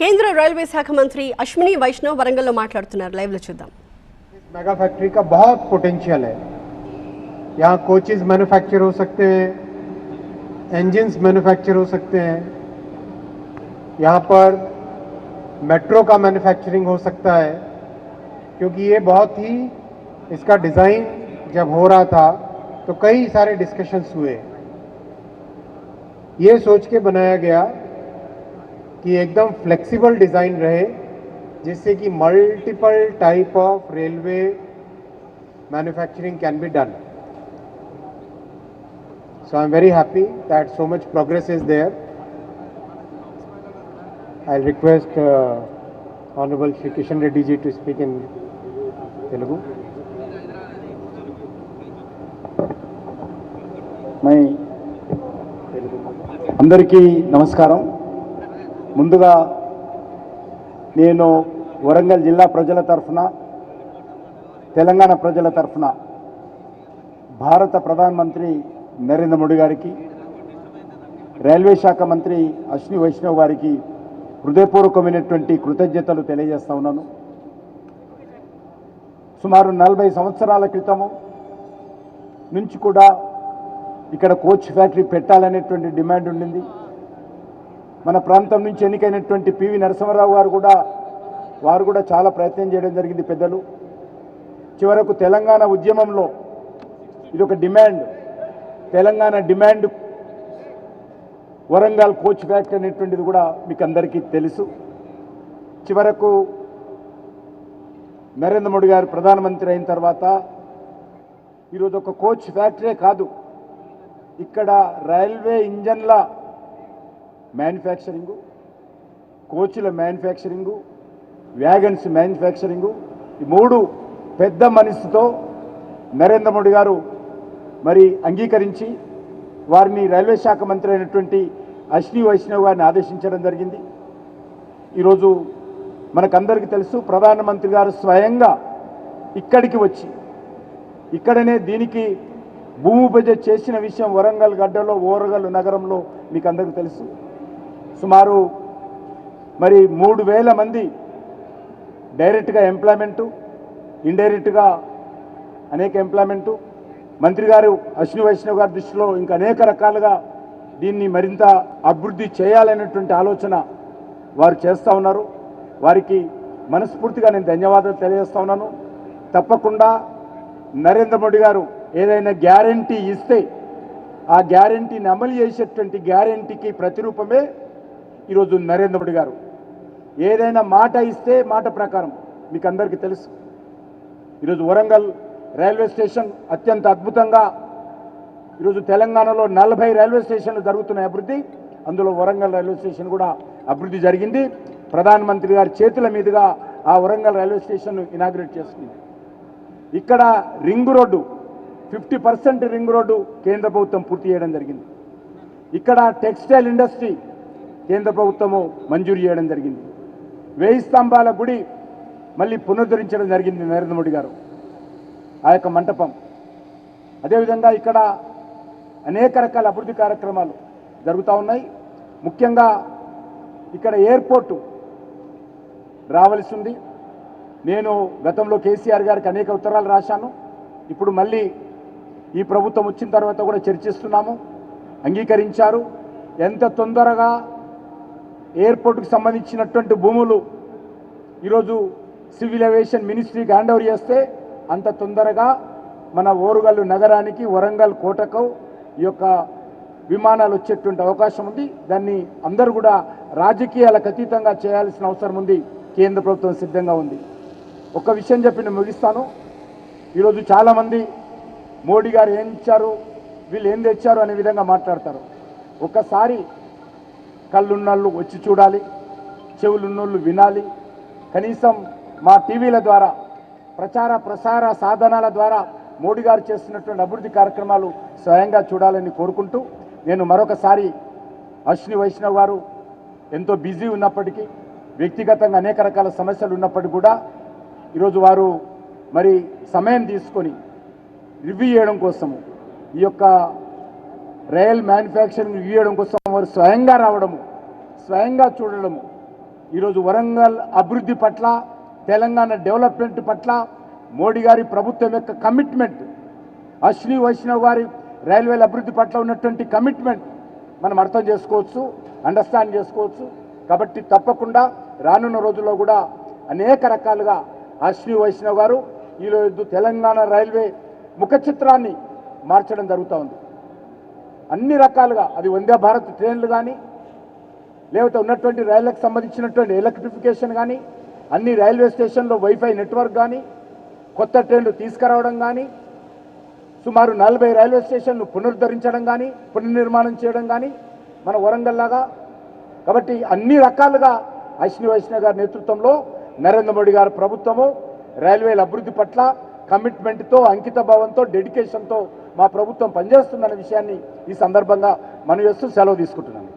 కేంద్ర రైల్వే శాఖ మంత్రి అశ్విని వైష్ణవ్ వరంగల్లో మాట్లాడుతున్నారు. లైవ్ లో చూద్దాం. मेगा फैक्ट्री का बहुत पोटेंशियल है। यहाँ कोचेस मैन्युफैक्चर हो सकते हैं, इंजन्स मैन्युफैक्चर हो सकते हैं, यहाँ पर मेट्रो का मैन्युफैक्चरिंग हो सकता है, क्योंकि ये बहुत ही इसका डिज़ाइन जब हो रहा था तो कई सारे डिस्कशंस हुए। ये सोच के बनाया गया कि एकदम फ्लेक्सिबल डिज़ाइन रहे, जिससे कि multiple type of railway manufacturing can be done. So I am very happy that so much progress is there. I'll request Honorable Shri Kishan Reddy ji to speak in Telugu. My అందరికీ నమస్కారం. ముందుగా నేను వరంగల్ జిల్లా ప్రజల తరఫున, తెలంగాణ ప్రజల తరఫున భారత ప్రధానమంత్రి నరేంద్ర మోడీ గారికి, రైల్వే శాఖ మంత్రి అశ్విని వైష్ణవ్ గారికి హృదయపూర్వకమైనటువంటి కృతజ్ఞతలు తెలియజేస్తా ఉన్నాను. సుమారు 40 సంవత్సరాల క్రితము నుంచి కూడా ఇక్కడ కోచ్ ఫ్యాక్టరీ పెట్టాలనేటువంటి డిమాండ్ ఉండింది. మన ప్రాంతం నుంచి ఎన్నికైనటువంటి పివి నరసింహారావు గారు వారు కూడా చాలా ప్రయత్నం చేయడం జరిగింది పెద్దలు. చివరకు తెలంగాణ ఉద్యమంలో ఇది ఒక demand, Telangana demand Warangal coach factory అనేటువంటిది కూడా మీకు అందరికీ తెలుసు. చివరకు నరేంద్ర మోడీ గారు ప్రధానమంత్రి అయిన తర్వాత ఈరోజు ఒక కోచ్ ఫ్యాక్టరీ కాదు, ఇక్కడ రైల్వే ఇంజన్ల మ్యానుఫ్యాక్చరింగు, కోచ్ల మ్యానుఫ్యాక్చరింగు, వ్యాగన్స్ మ్యానుఫ్యాక్చరింగు, ఈ 3 పెద్ద మనసుతో నరేంద్ర మోడీ గారు మరి అంగీకరించి వారిని రైల్వే శాఖ మంత్రి అయినటువంటి అశ్విని వైష్ణవ్ గారిని ఆదేశించడం జరిగింది. ఈరోజు మనకందరికీ తెలుసు, ప్రధానమంత్రి గారు స్వయంగా ఇక్కడికి వచ్చి ఇక్కడనే దీనికి భూమి పూజ చేసిన విషయం వరంగల్ గడ్డలో, ఓరగల్ నగరంలో మీకు అందరికీ తెలుసు. సుమారు మరి 3000 మంది డైరెక్ట్గా ఎంప్లాయ్మెంటు, ఇండైరెక్ట్గా అనేక ఎంప్లాయ్మెంటు. మంత్రి గారు అశ్విని వైష్ణవ్ గారి దృష్టిలో ఇంకా అనేక రకాలుగా దీన్ని మరింత అభివృద్ధి చేయాలనేటువంటి ఆలోచన వారు చేస్తూ ఉన్నారు. వారికి మనస్ఫూర్తిగా నేను ధన్యవాదాలు తెలియజేస్తా ఉన్నాను. తప్పకుండా నరేంద్ర మోడీ గారు ఏదైనా గ్యారంటీ ఇస్తే ఆ గ్యారంటీని అమలు చేసేటువంటి గ్యారంటీకి ప్రతిరూపమే ఈరోజు నరేంద్ర మోడీ గారు. ఏదైనా మాట ఇస్తే మాట ప్రకారం మీకు అందరికీ తెలుసు. ఈరోజు వరంగల్ రైల్వే స్టేషన్ అత్యంత అద్భుతంగా ఈరోజు తెలంగాణలో 40 రైల్వే స్టేషన్లు జరుగుతున్నాయి అభివృద్ధి, అందులో వరంగల్ రైల్వే స్టేషన్ కూడా అభివృద్ధి జరిగింది. ప్రధానమంత్రి గారి చేతుల మీదుగా ఆ వరంగల్ రైల్వే స్టేషన్ను ఇనాగ్రేట్ చేస్తుంది. ఇక్కడ రింగ్ రోడ్డు 50% రింగ్ రోడ్డు కేంద్ర ప్రభుత్వం పూర్తి చేయడం జరిగింది. ఇక్కడ టెక్స్టైల్ ఇండస్ట్రీ కేంద్ర ప్రభుత్వము మంజూరు చేయడం జరిగింది. 1000 స్తంభాల గుడి మళ్ళీ పునరుద్ధరించడం జరిగింది నరేంద్ర మోడీ గారు, ఆ యొక్క మంటపం. అదేవిధంగా ఇక్కడ అనేక రకాల అభివృద్ధి కార్యక్రమాలు జరుగుతూ ఉన్నాయి. ముఖ్యంగా ఇక్కడ ఎయిర్పోర్టు రావాల్సి ఉంది. నేను గతంలో కేసీఆర్ గారికి అనేక ఉత్తరాలు రాశాను. ఇప్పుడు మళ్ళీ ఈ ప్రభుత్వం వచ్చిన తర్వాత కూడా చర్చిస్తున్నాము, అంగీకరించారు. ఎంత తొందరగా ఎయిర్పోర్టుకు సంబంధించినటువంటి భూములు ఈరోజు సివిల్ ఏవియేషన్ మినిస్ట్రీకి హ్యాండ్ ఓవర్ చేస్తే అంత తొందరగా మన ఓరుగల్లు నగరానికి, వరంగల్ కోటకు ఈ యొక్క విమానాలు వచ్చేటువంటి అవకాశం ఉంది. దాన్ని అందరూ కూడా రాజకీయాలకు అతీతంగా చేయాల్సిన అవసరం ఉంది. కేంద్ర ప్రభుత్వం సిద్ధంగా ఉంది. ఒక విషయం చెప్పి నేను ముగిస్తాను. ఈరోజు చాలామంది మోడీ గారు ఏం ఇచ్చారు, వీళ్ళు ఏం తెచ్చారు అనే విధంగా మాట్లాడతారు. ఒకసారి కళ్ళున్నోళ్ళు వచ్చి చూడాలి, చెవులున్నోళ్ళు వినాలి. కనీసం మా టీవీల ద్వారా, ప్రచార ప్రసార సాధనాల ద్వారా మోడీ గారు చేస్తున్నటువంటి అభివృద్ధి కార్యక్రమాలు స్వయంగా చూడాలని కోరుకుంటూ, నేను మరొకసారి అశ్విని వైష్ణవ్ గారు ఎంతో బిజీ ఉన్నప్పటికీ, వ్యక్తిగతంగా అనేక రకాల సమస్యలు ఉన్నప్పటికీ కూడా ఈరోజు వారు మరి సమయం తీసుకొని రివ్యూ చేయడం కోసము, ఈ యొక్క రైల్ మ్యానుఫ్యాక్చరింగ్ రివ్యూ చేయడం కోసం వారు స్వయంగా రావడము, స్వయంగా చూడడము, ఈరోజు వరంగల్ అభివృద్ధి పట్ల, తెలంగాణ డెవలప్మెంట్ పట్ల మోడీ గారి ప్రభుత్వం యొక్క కమిట్మెంట్, అశ్విని వైష్ణవ్ గారి రైల్వేల అభివృద్ధి పట్ల ఉన్నటువంటి కమిట్మెంట్ మనం అర్థం చేసుకోవచ్చు, అండర్స్టాండ్ చేసుకోవచ్చు. కాబట్టి తప్పకుండా రానున్న రోజుల్లో కూడా అనేక రకాలుగా అశ్విని వైష్ణవ్ గారు ఈరోజు తెలంగాణ రైల్వే ముఖ చిత్రాన్ని మార్చడం జరుగుతూ ఉంది. అన్ని రకాలుగా అది వందే భారత్ ట్రైన్లు కానీ, లేకపోతే ఉన్నటువంటి రైళ్లకు సంబంధించినటువంటి ఎలక్ట్రిఫికేషన్ కానీ, అన్ని రైల్వే స్టేషన్లో వైఫై నెట్వర్క్ కానీ, కొత్త ట్రైన్లు తీసుకురావడం కానీ, సుమారు 40 రైల్వే స్టేషన్లు పునరుద్ధరించడం కానీ, పునర్నిర్మాణం చేయడం కానీ మన వరంగల్ లాగా. కాబట్టి అన్ని రకాలుగా అశ్విని వైష్ణవ్ గారి నేతృత్వంలో నరేంద్ర మోడీ గారి ప్రభుత్వము రైల్వేల అభివృద్ధి పట్ల కమిట్మెంట్తో, అంకిత భావంతో, డెడికేషన్తో మా ప్రభుత్వం పనిచేస్తుందన్న విషయాన్ని ఈ సందర్భంగా మనం చేస్తూ సెలవు తీసుకుంటున్నాను.